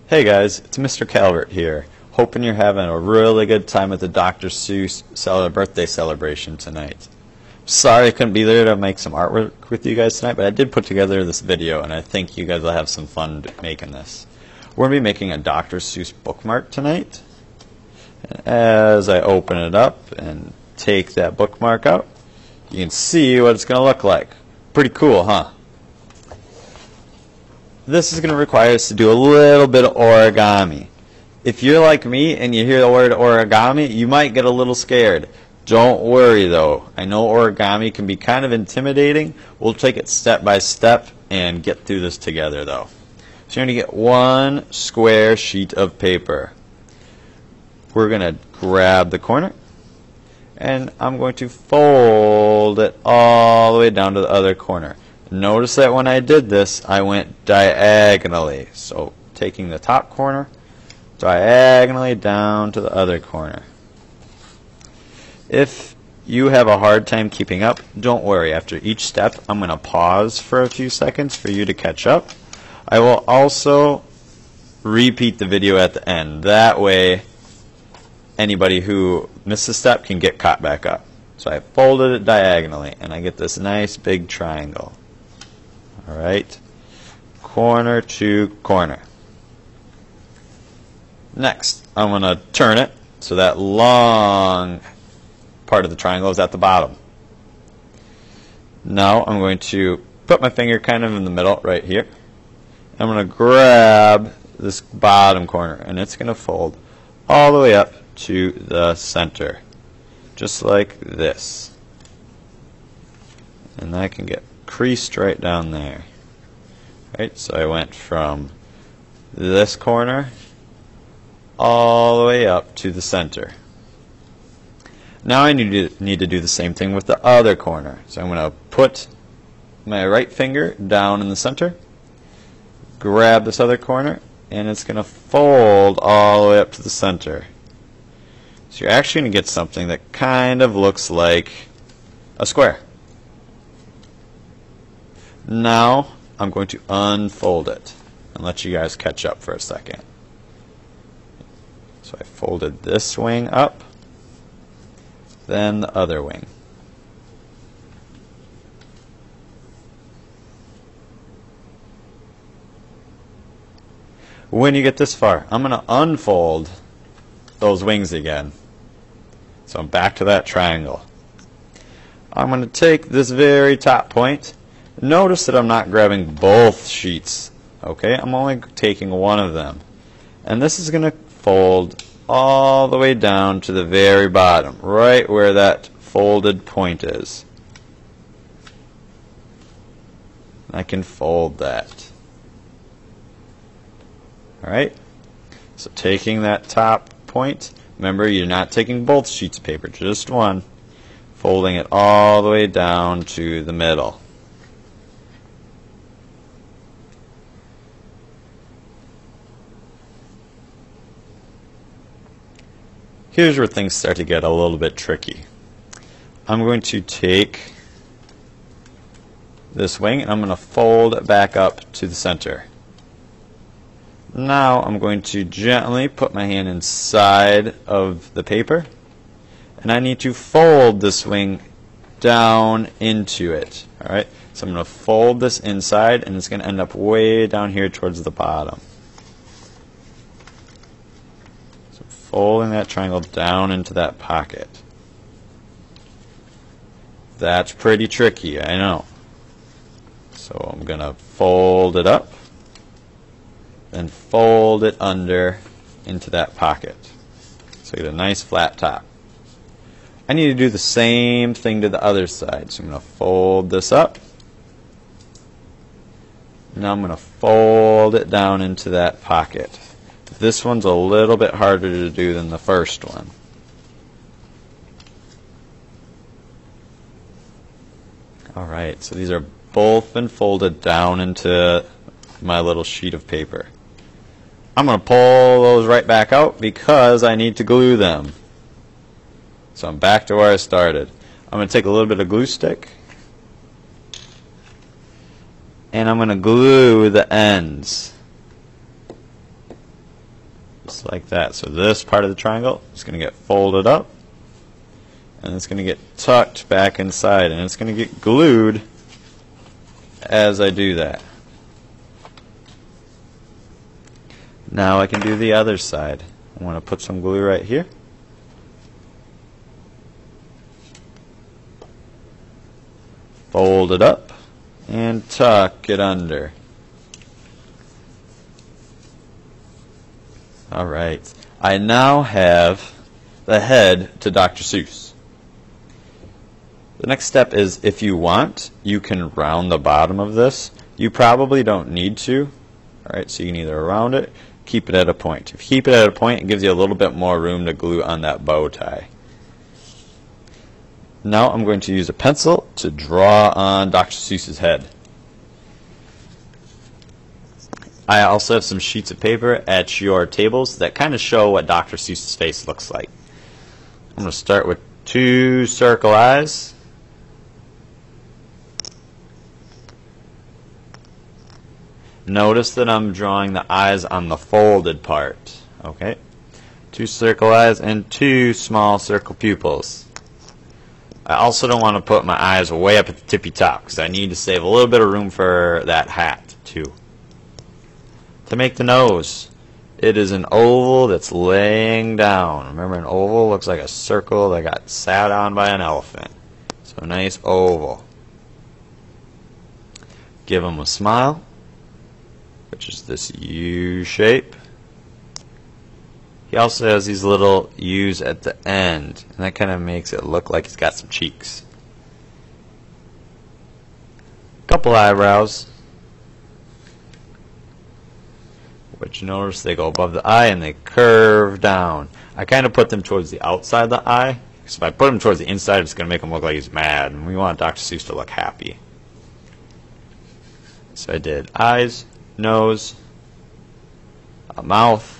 Hey guys, it's Mr. Calvert here. Hoping you're having a really good time at the Dr. Seuss birthday celebration tonight. Sorry I couldn't be there to make some artwork with you guys tonight, but I did put together this video and I think you guys will have some fun making this. We're going to be making a Dr. Seuss bookmark tonight. And as I open it up and take that bookmark out, you can see what it's going to look like. Pretty cool, huh? This is going to require us to do a little bit of origami. If you're like me and you hear the word origami, you might get a little scared. Don't worry though. I know origami can be kind of intimidating. We'll take it step by step and get through this together though. So you're going to get one square sheet of paper. We're going to grab the corner and I'm going to fold it all the way down to the other corner. Notice that when I did this, I went diagonally. So taking the top corner, diagonally down to the other corner. If you have a hard time keeping up, don't worry. After each step, I'm going to pause for a few seconds for you to catch up. I will also repeat the video at the end. That way, anybody who missed a step can get caught back up. So I folded it diagonally, and I get this nice big triangle. Alright, corner to corner. Next, I'm going to turn it so that long part of the triangle is at the bottom. Now I'm going to put my finger kind of in the middle right here. I'm going to grab this bottom corner and it's going to fold all the way up to the center. Just like this. And that can get creased right down there. Right, so I went from this corner all the way up to the center. Now I need to do the same thing with the other corner. So I'm going to put my right finger down in the center, grab this other corner, and it's going to fold all the way up to the center. So you're actually going to get something that kind of looks like a square. Now I'm going to unfold it and let you guys catch up for a second. So I folded this wing up, then the other wing. When you get this far, I'm going to unfold those wings again. So I'm back to that triangle. I'm going to take this very top point. Notice that I'm not grabbing both sheets. Okay, I'm only taking one of them. And this is going to fold all the way down to the very bottom, right where that folded point is. I can fold that. Alright, so taking that top point, remember you're not taking both sheets of paper, just one, folding it all the way down to the middle. Here's where things start to get a little bit tricky. I'm going to take this wing and I'm going to fold it back up to the center. Now I'm going to gently put my hand inside of the paper and I need to fold this wing down into it. Alright, so I'm going to fold this inside and it's going to end up way down here towards the bottom. Folding that triangle down into that pocket. That's pretty tricky, I know. So I'm going to fold it up, then fold it under into that pocket. So get a nice flat top. I need to do the same thing to the other side. So I'm going to fold this up. Now I'm going to fold it down into that pocket. This one's a little bit harder to do than the first one. Alright, so these are both been folded down into my little sheet of paper. I'm going to pull those right back out because I need to glue them. So I'm back to where I started. I'm going to take a little bit of glue stick and I'm going to glue the ends. just like that. So this part of the triangle is going to get folded up, and it's going to get tucked back inside, and it's going to get glued as I do that. Now I can do the other side. I want to put some glue right here. Fold it up and tuck it under. Alright, I now have the head to Dr. Seuss. The next step is, if you want, you can round the bottom of this. You probably don't need to. Alright, so you can either round it, keep it at a point. If you keep it at a point, it gives you a little bit more room to glue on that bow tie. Now I'm going to use a pencil to draw on Dr. Seuss's head. I also have some sheets of paper at your tables that kind of show what Dr. Seuss's face looks like. I'm going to start with 2 circle eyes. Notice that I'm drawing the eyes on the folded part. Okay, 2 circle eyes and 2 small circle pupils. I also don't want to put my eyes way up at the tippy top because I need to save a little bit of room for that hat too. To make the nose, it is an oval that's laying down. Remember, an oval looks like a circle that got sat on by an elephant. So a nice oval. Give him a smile, which is this U shape. He also has these little U's at the end, and that kind of makes it look like he's got some cheeks. Couple eyebrows, which you notice they go above the eye and they curve down. I kind of put them towards the outside of the eye, because if I put them towards the inside, it's going to make him look like he's mad, and we want Dr. Seuss to look happy. So I did eyes, nose, a mouth,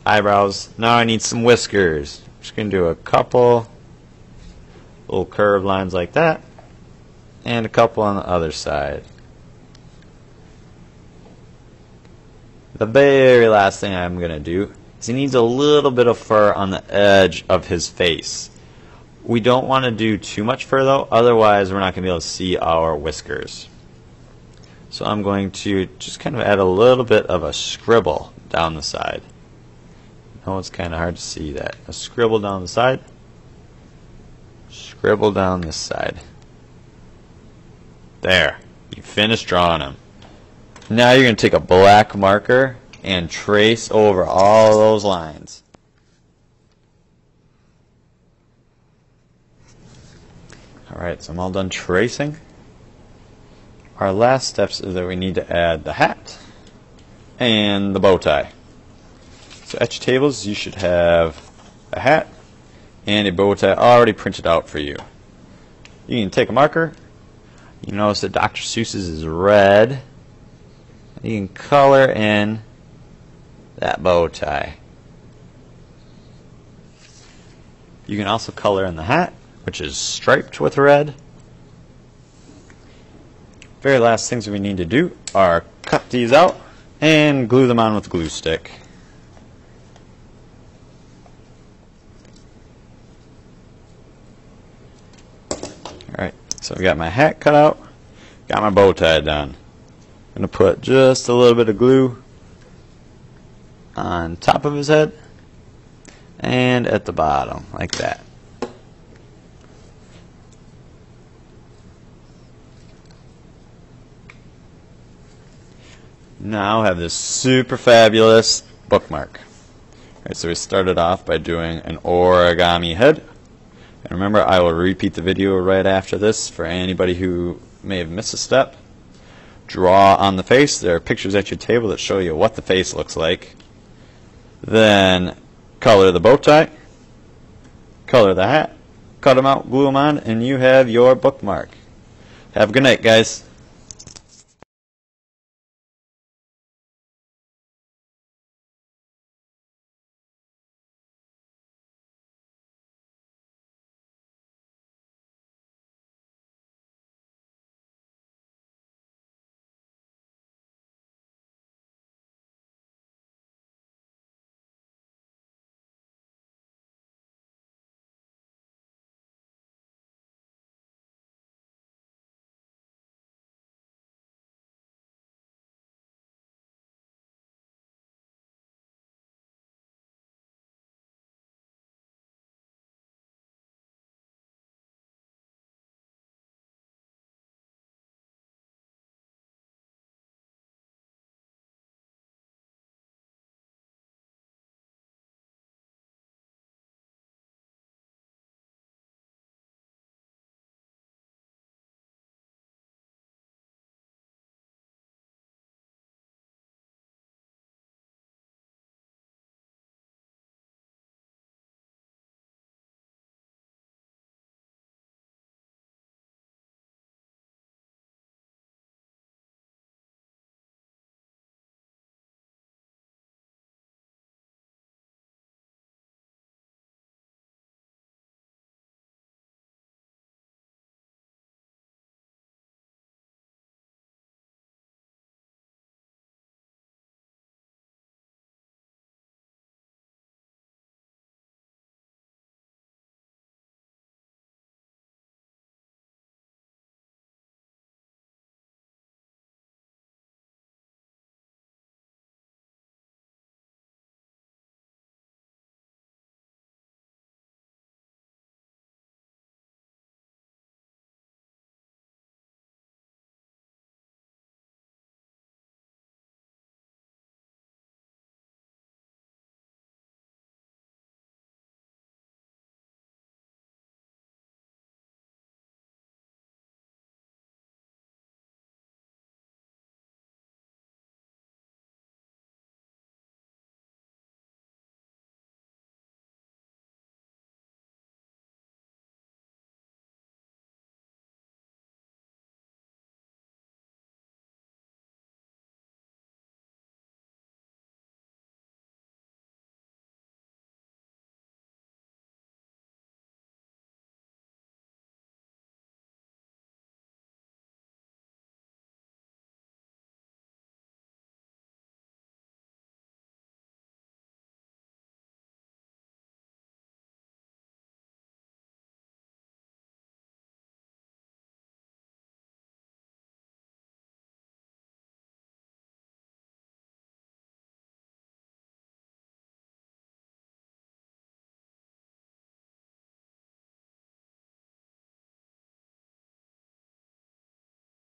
eyebrows. Now I need some whiskers. I'm just going to do a couple little curved lines like that, and a couple on the other side. The very last thing I'm going to do is he needs a little bit of fur on the edge of his face. We don't want to do too much fur though, otherwise we're not going to be able to see our whiskers. So I'm going to just kind of add a little bit of a scribble down the side. I know it's kind of hard to see that. A scribble down the side, scribble down this side. There, you finished drawing him. Now you're going to take a black marker and trace over all those lines. Alright, so I'm all done tracing. Our last steps is that we need to add the hat and the bow tie. So at your tables you should have a hat and a bow tie already printed out for you. You can take a marker. You notice that Dr. Seuss's is red. You can color in that bow tie. You can also color in the hat, which is striped with red. Very last things we need to do are cut these out and glue them on with a glue stick. Alright, so I've got my hat cut out, got my bow tie done. I'm going to put just a little bit of glue on top of his head and at the bottom, like that. Now I have this super fabulous bookmark. Alright, so we started off by doing an origami head. And remember, I will repeat the video right after this for anybody who may have missed a step. Draw on the face. There are pictures at your table that show you what the face looks like. Then color the bow tie, color the hat, cut them out, glue them on, and you have your bookmark. Have a good night, guys.